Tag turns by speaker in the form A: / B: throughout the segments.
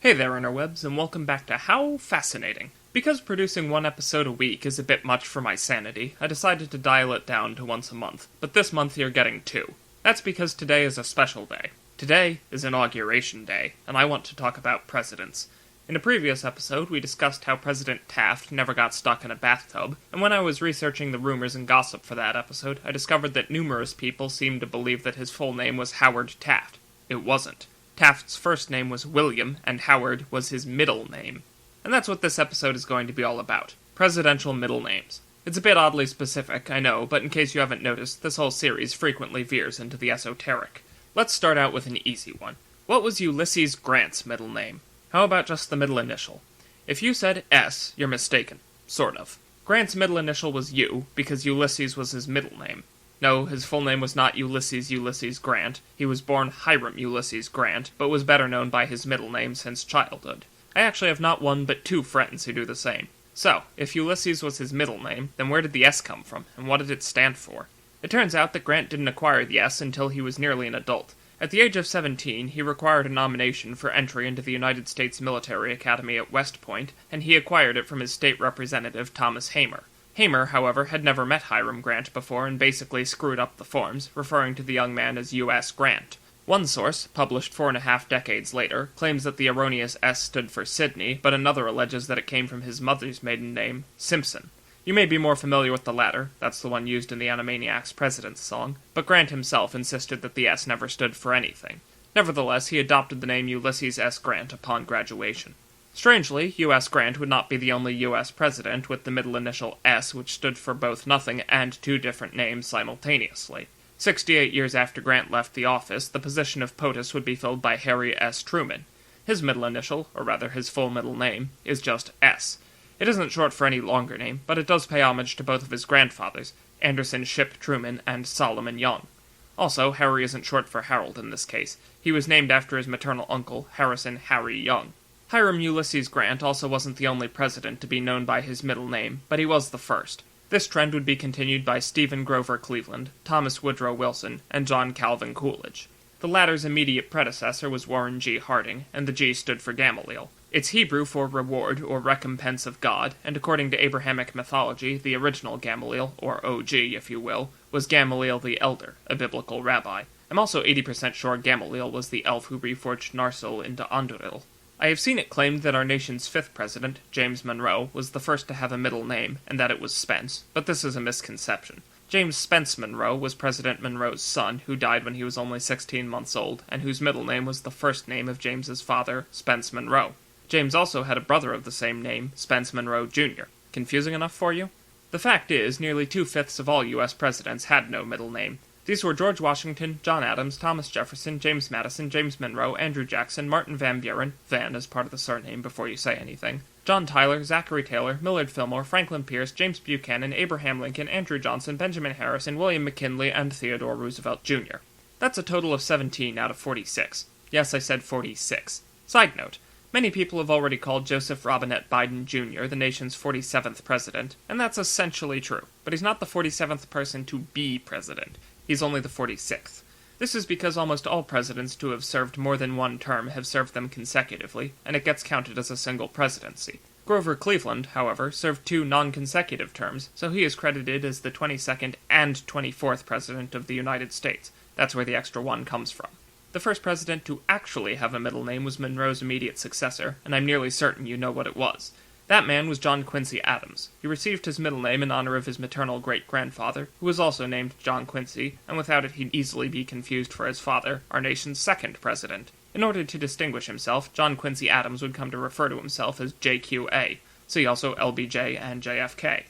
A: Hey there, interwebs, and welcome back to How Fascinating. Because producing one episode a week is a bit much for my sanity, I decided to dial it down to once a month, but this month you're getting two. That's because today is a special day. Today is Inauguration Day, and I want to talk about presidents. In a previous episode, we discussed how President Taft never got stuck in a bathtub, and when I was researching the rumors and gossip for that episode, I discovered that numerous people seemed to believe that his full name was Howard Taft. It wasn't. Taft's first name was William, and Howard was his middle name. And that's what this episode is going to be all about. Presidential middle names. It's a bit oddly specific, I know, but in case you haven't noticed, this whole series frequently veers into the esoteric. Let's start out with an easy one. What was Ulysses Grant's middle name? How about just the middle initial? If you said S, you're mistaken. Sort of. Grant's middle initial was U, because Ulysses was his middle name. No, his full name was not Ulysses Grant. He was born Hiram Ulysses Grant, but was better known by his middle name since childhood. I actually have not one but two friends who do the same. So, if Ulysses was his middle name, then where did the S come from, and what did it stand for? It turns out that Grant didn't acquire the S until he was nearly an adult. At the age of 17, he required a nomination for entry into the United States Military Academy at West Point, and he acquired it from his state representative, Thomas Hamer. Hamer, however, had never met Hiram Grant before and basically screwed up the forms, referring to the young man as U.S. Grant. One source, published 4.5 decades later, claims that the erroneous S stood for Sidney, but another alleges that it came from his mother's maiden name, Simpson. You may be more familiar with the latter, that's the one used in the Animaniacs President's song, but Grant himself insisted that the S never stood for anything. Nevertheless, he adopted the name Ulysses S. Grant upon graduation. Strangely, U.S. Grant would not be the only U.S. president with the middle initial S, which stood for both nothing and two different names simultaneously. 68 years after Grant left the office, the position of POTUS would be filled by Harry S. Truman. His middle initial, or rather his full middle name, is just S. It isn't short for any longer name, but it does pay homage to both of his grandfathers, Anderson Shipp Truman and Solomon Young. Also, Harry isn't short for Harold in this case. He was named after his maternal uncle, Harrison Harry Young. Hiram Ulysses Grant also wasn't the only president to be known by his middle name, but he was the first. This trend would be continued by Stephen Grover Cleveland, Thomas Woodrow Wilson, and John Calvin Coolidge. The latter's immediate predecessor was Warren G. Harding, and the G stood for Gamaliel. It's Hebrew for reward or recompense of God, and according to Abrahamic mythology, the original Gamaliel, or OG if you will, was Gamaliel the Elder, a biblical rabbi. I'm also 80% sure Gamaliel was the elf who reforged Narsil into Anduril. I have seen it claimed that our nation's fifth president, James Monroe, was the first to have a middle name, and that it was Spence, but this is a misconception. James Spence Monroe was President Monroe's son, who died when he was only 16 months old, and whose middle name was the first name of James's father, Spence Monroe. James also had a brother of the same name, Spence Monroe Jr. Confusing enough for you? The fact is, nearly 2/5 of all U.S. presidents had no middle name. These were George Washington, John Adams, Thomas Jefferson, James Madison, James Monroe, Andrew Jackson, Martin Van Buren, Van as part of the surname before you say anything, John Tyler, Zachary Taylor, Millard Fillmore, Franklin Pierce, James Buchanan, Abraham Lincoln, Andrew Johnson, Benjamin Harrison, William McKinley, and Theodore Roosevelt Jr. That's a total of 17 out of 46. Yes, I said 46. Side note. Many people have already called Joseph Robinette Biden Jr. the nation's 47th president, and that's essentially true. But he's not the 47th person to be president. He's only the 46th. This is because almost all presidents to have served more than one term have served them consecutively, and it gets counted as a single presidency. Grover Cleveland, however, served 2 non-consecutive terms, so he is credited as the 22nd and 24th president of the United States. That's where the extra one comes from. The first president to actually have a middle name was Monroe's immediate successor, and I'm nearly certain you know what it was. That man was John Quincy Adams. He received his middle name in honor of his maternal great-grandfather, who was also named John Quincy, and without it he'd easily be confused for his father, our nation's second president. In order to distinguish himself, John Quincy Adams would come to refer to himself as JQA, see also LBJ and JFK.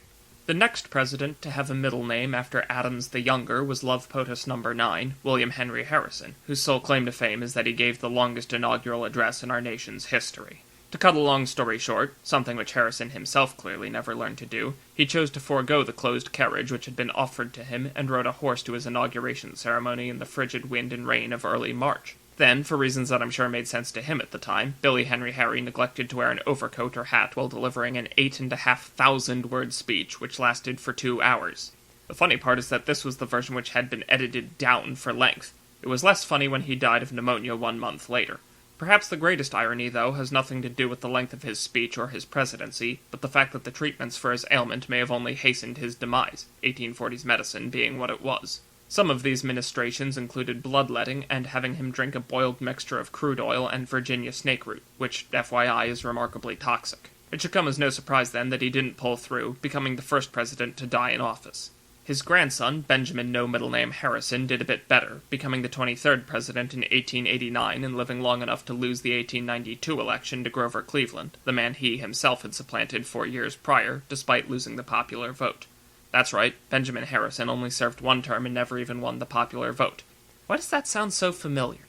A: The next president to have a middle name after Adams the Younger was Love POTUS No. 9, William Henry Harrison, whose sole claim to fame is that he gave the longest inaugural address in our nation's history. To cut a long story short, something which Harrison himself clearly never learned to do, he chose to forego the closed carriage which had been offered to him and rode a horse to his inauguration ceremony in the frigid wind and rain of early March. Then, for reasons that I'm sure made sense to him at the time, Billy Henry Harry neglected to wear an overcoat or hat while delivering an 8,500-word speech which lasted for 2 hours. The funny part is that this was the version which had been edited down for length. It was less funny when he died of pneumonia 1 month later. Perhaps the greatest irony, though, has nothing to do with the length of his speech or his presidency, but the fact that the treatments for his ailment may have only hastened his demise, 1840s medicine being what it was. Some of these ministrations included bloodletting and having him drink a boiled mixture of crude oil and Virginia snake root, which, FYI, is remarkably toxic. It should come as no surprise, then, that he didn't pull through, becoming the first president to die in office. His grandson, Benjamin No Middle Name Harrison, did a bit better, becoming the 23rd president in 1889 and living long enough to lose the 1892 election to Grover Cleveland, the man he himself had supplanted 4 years prior, despite losing the popular vote. That's right, Benjamin Harrison only served one term and never even won the popular vote. Why does that sound so familiar?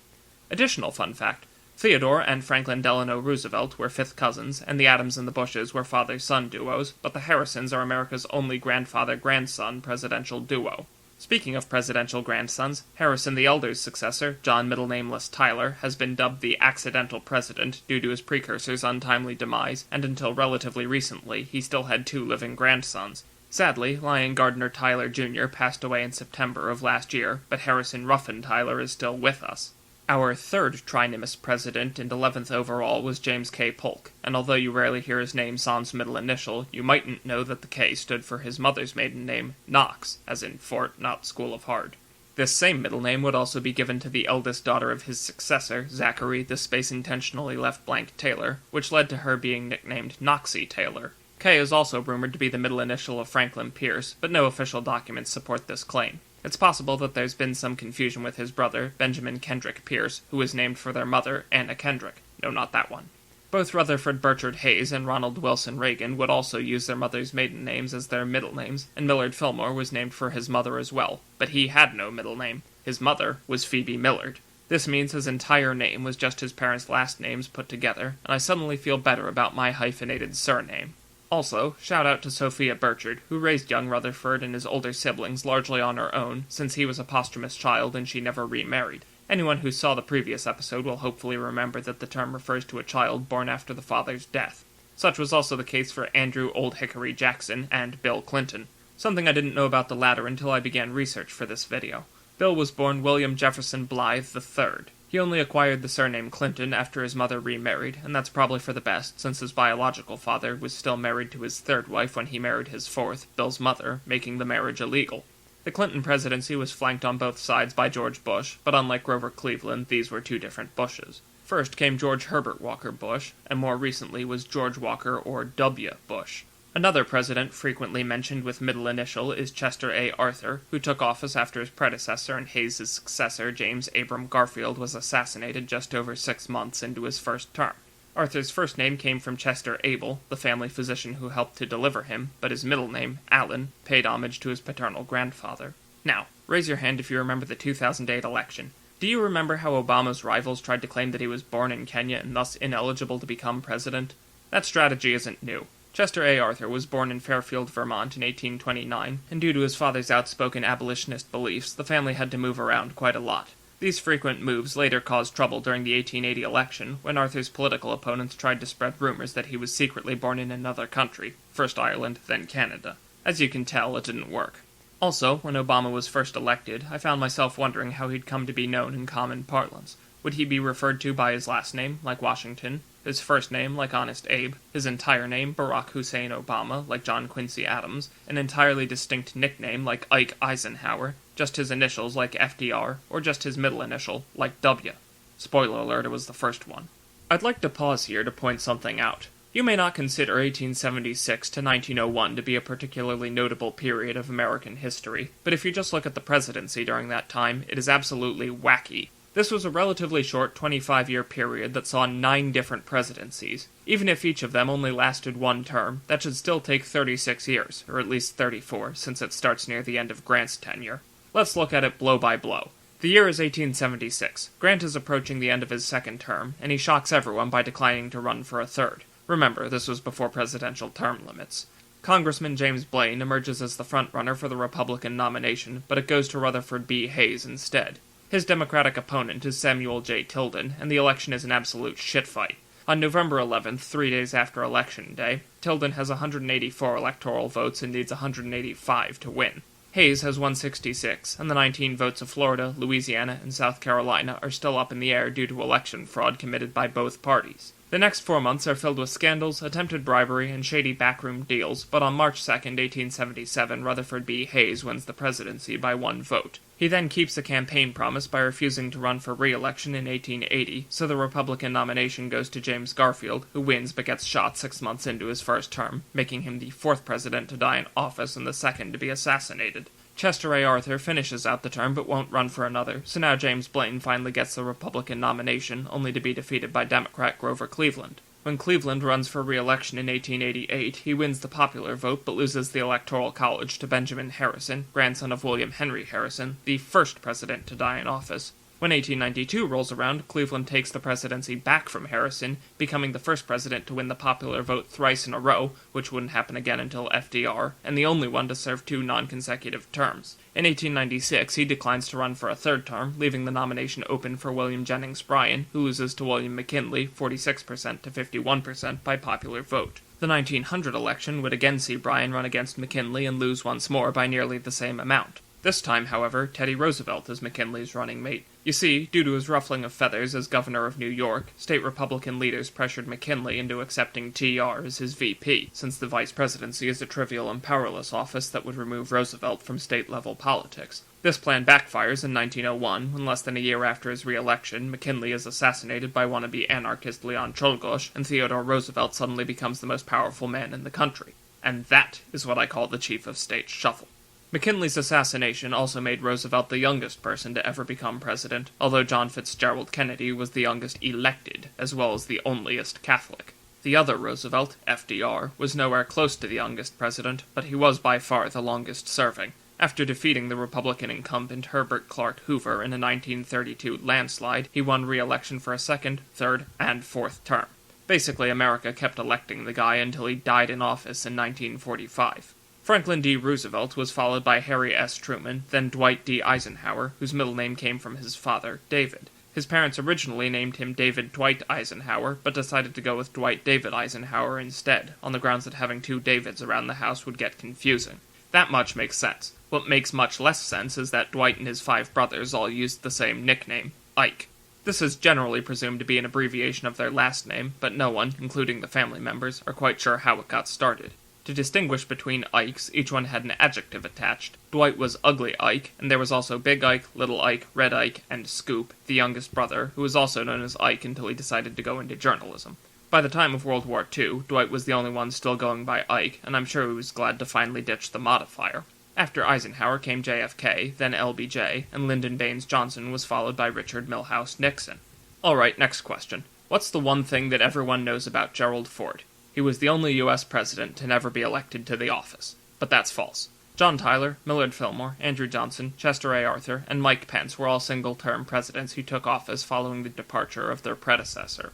A: Additional fun fact: Theodore and Franklin Delano Roosevelt were fifth cousins, and the Adams and the Bushes were father-son duos, but the Harrisons are America's only grandfather-grandson presidential duo. Speaking of presidential grandsons, Harrison the Elder's successor, John Middle Nameless Tyler, has been dubbed the accidental president due to his precursor's untimely demise, and until relatively recently, he still had 2 living grandsons. Sadly, Lyon Gardner Tyler Jr. passed away in September of last year, but Harrison Ruffin Tyler is still with us. Our third trinimus president and 11th overall was James K. Polk, and although you rarely hear his name sans middle initial, you mightn't know that the K stood for his mother's maiden name, Knox, as in Fort, not School of Hard. This same middle name would also be given to the eldest daughter of his successor, Zachary the space intentionally left blank Taylor, which led to her being nicknamed Knoxie Taylor. K is also rumored to be the middle initial of Franklin Pierce, but no official documents support this claim. It's possible that there's been some confusion with his brother, Benjamin Kendrick Pierce, who was named for their mother, Anna Kendrick. No, not that one. Both Rutherford Burchard Hayes and Ronald Wilson Reagan would also use their mother's maiden names as their middle names, and Millard Fillmore was named for his mother as well, but he had no middle name. His mother was Phoebe Millard. This means his entire name was just his parents' last names put together, and I suddenly feel better about my hyphenated surname. Also, shout out to Sophia Burchard, who raised young Rutherford and his older siblings largely on her own, since he was a posthumous child and she never remarried. Anyone who saw the previous episode will hopefully remember that the term refers to a child born after the father's death. Such was also the case for Andrew Old Hickory Jackson and Bill Clinton, something I didn't know about the latter until I began research for this video. Bill was born William Jefferson Blythe III. He only acquired the surname Clinton after his mother remarried, and that's probably for the best, since his biological father was still married to his third wife when he married his fourth, Bill's mother, making the marriage illegal. The Clinton presidency was flanked on both sides by George Bush, but unlike Grover Cleveland, these were 2 different Bushes. First came George Herbert Walker Bush, and more recently was George Walker or W. Bush. Another president frequently mentioned with middle initial is Chester A. Arthur, who took office after his predecessor and Hayes' successor, James Abram Garfield, was assassinated just over 6 months into his first term. Arthur's first name came from Chester Abel, the family physician who helped to deliver him, but his middle name, Allen, paid homage to his paternal grandfather. Now, raise your hand if you remember the 2008 election. Do you remember how Obama's rivals tried to claim that he was born in Kenya and thus ineligible to become president? That strategy isn't new. Chester A. Arthur was born in Fairfield, Vermont in 1829, and due to his father's outspoken abolitionist beliefs, the family had to move around quite a lot. These frequent moves later caused trouble during the 1880 election, when Arthur's political opponents tried to spread rumors that he was secretly born in another country, first Ireland, then Canada. As you can tell, it didn't work. Also, when Obama was first elected, I found myself wondering how he'd come to be known in common parlance. Would he be referred to by his last name, like Washington? His first name, like Honest Abe? His entire name, Barack Hussein Obama, like John Quincy Adams? An entirely distinct nickname, like Ike Eisenhower? Just his initials, like FDR? Or just his middle initial, like W? Spoiler alert, it was the first one. I'd like to pause here to point something out. You may not consider 1876 to 1901 to be a particularly notable period of American history, but if you just look at the presidency during that time, it is absolutely wacky. This was a relatively short 25-year period that saw 9 different presidencies. Even if each of them only lasted 1 term, that should still take 36 years, or at least 34, since it starts near the end of Grant's tenure. Let's look at it blow by blow. The year is 1876. Grant is approaching the end of his 2nd term, and he shocks everyone by declining to run for a 3rd. Remember, this was before presidential term limits. Congressman James Blaine emerges as the frontrunner for the Republican nomination, but it goes to Rutherford B. Hayes instead. His Democratic opponent is Samuel J. Tilden, and the election is an absolute shitfight. On November 11th, 3 days after Election Day, Tilden has 184 electoral votes and needs 185 to win. Hayes has 166, and the 19 votes of Florida, Louisiana, and South Carolina are still up in the air due to election fraud committed by both parties. The next 4 months are filled with scandals, attempted bribery, and shady backroom deals, but on March 2, 1877, Rutherford B. Hayes wins the presidency by 1 vote. He then keeps a campaign promise by refusing to run for re-election in 1880, so the Republican nomination goes to James Garfield, who wins but gets shot 6 months into his first term, making him the 4th president to die in office and the 2nd to be assassinated. Chester A. Arthur finishes out the term but won't run for another, so now James Blaine finally gets the Republican nomination, only to be defeated by Democrat Grover Cleveland. When Cleveland runs for re-election in 1888, he wins the popular vote but loses the Electoral College to Benjamin Harrison, grandson of William Henry Harrison, the first president to die in office. When 1892 rolls around, Cleveland takes the presidency back from Harrison, becoming the first president to win the popular vote thrice in a row, which wouldn't happen again until FDR, and the only one to serve 2 non-consecutive terms. In 1896, he declines to run for a 3rd term, leaving the nomination open for William Jennings Bryan, who loses to William McKinley 46% to 51% by popular vote. The 1900 election would again see Bryan run against McKinley and lose once more by nearly the same amount. This time, however, Teddy Roosevelt is McKinley's running mate. You see, due to his ruffling of feathers as governor of New York, state Republican leaders pressured McKinley into accepting TR as his VP, since the vice presidency is a trivial and powerless office that would remove Roosevelt from state-level politics. This plan backfires in 1901, when less than a year after his re-election, McKinley is assassinated by wannabe anarchist Leon Czolgosz, and Theodore Roosevelt suddenly becomes the most powerful man in the country. And that is what I call the chief of state shuffle. McKinley's assassination also made Roosevelt the youngest person to ever become president, although John Fitzgerald Kennedy was the youngest elected, as well as the onlyest Catholic. The other Roosevelt, FDR, was nowhere close to the youngest president, but he was by far the longest serving. After defeating the Republican incumbent Herbert Clark Hoover in a 1932 landslide, he won re-election for a 2nd, 3rd, and 4th term. Basically, America kept electing the guy until he died in office in 1945. Franklin D. Roosevelt was followed by Harry S. Truman, then Dwight D. Eisenhower, whose middle name came from his father, David. His parents originally named him David Dwight Eisenhower, but decided to go with Dwight David Eisenhower instead, on the grounds that having 2 Davids around the house would get confusing. That much makes sense. What makes much less sense is that Dwight and his 5 brothers all used the same nickname, Ike. This is generally presumed to be an abbreviation of their last name, but no one, including the family members, are quite sure how it got started. To distinguish between Ikes, each one had an adjective attached. Dwight was Ugly Ike, and there was also Big Ike, Little Ike, Red Ike, and Scoop, the youngest brother, who was also known as Ike until he decided to go into journalism. By the time of World War II, Dwight was the only one still going by Ike, and I'm sure he was glad to finally ditch the modifier. After Eisenhower came JFK, then LBJ, and Lyndon Baines Johnson was followed by Richard Milhous Nixon. Alright, next question. What's the one thing that everyone knows about Gerald Ford? He was the only U.S. president to never be elected to the office. But that's false. John Tyler, Millard Fillmore, Andrew Johnson, Chester A. Arthur, and Mike Pence were all single-term presidents who took office following the departure of their predecessor.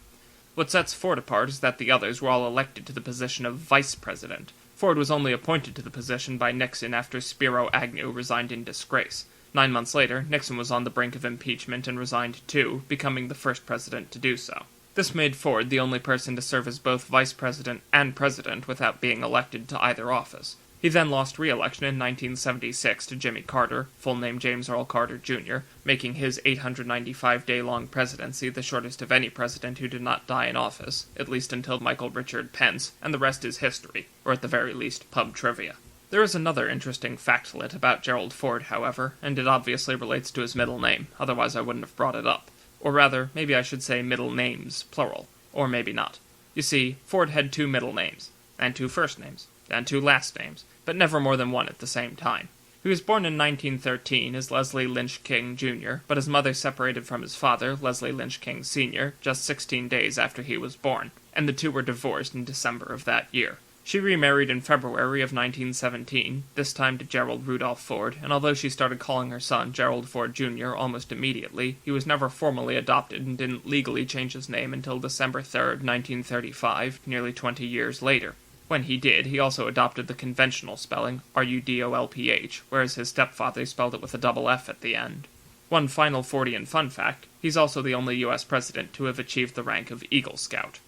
A: What sets Ford apart is that the others were all elected to the position of vice president. Ford was only appointed to the position by Nixon after Spiro Agnew resigned in disgrace. 9 months later, Nixon was on the brink of impeachment and resigned too, becoming the first president to do so. This made Ford the only person to serve as both vice president and president without being elected to either office. He then lost re-election in 1976 to Jimmy Carter, full name James Earl Carter Jr., making his 895-day-long presidency the shortest of any president who did not die in office, at least until Michael Richard Pence, and the rest is history, or at the very least, pub trivia. There is another interesting factlet about Gerald Ford, however, and it obviously relates to his middle name, otherwise I wouldn't have brought it up. Or rather, maybe I should say middle names, plural. Or maybe not. You see, Ford had 2 middle names, and 2 first names, and 2 last names, but never more than 1 at the same time. He was born in 1913 as Leslie Lynch King, Jr., but his mother separated from his father, Leslie Lynch King, Sr., just 16 days after he was born, and the 2 were divorced in December of that year. She remarried in February of 1917, this time to Gerald Rudolph Ford, and although she started calling her son Gerald Ford Jr. almost immediately, he was never formally adopted and didn't legally change his name until December 3, 1935, nearly 20 years later. When he did, he also adopted the conventional spelling, Rudolph, whereas his stepfather spelled it with a double F at the end. One final Fordian fun fact, he's also the only U.S. president to have achieved the rank of Eagle Scout.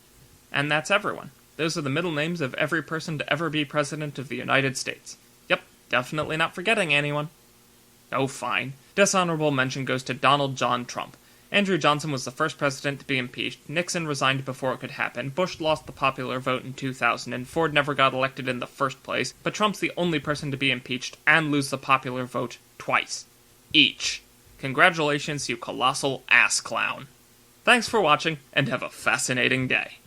A: And that's everyone. Those are the middle names of every person to ever be president of the United States. Yep, Definitely not forgetting anyone. Oh, fine. Dishonorable mention goes to Donald John Trump. Andrew Johnson was the first president to be impeached, Nixon resigned before it could happen, Bush lost the popular vote in 2000, and Ford never got elected in the first place, but Trump's the only person to be impeached and lose the popular vote twice. Each. Congratulations, you colossal ass clown. Thanks for watching, and have a fascinating day.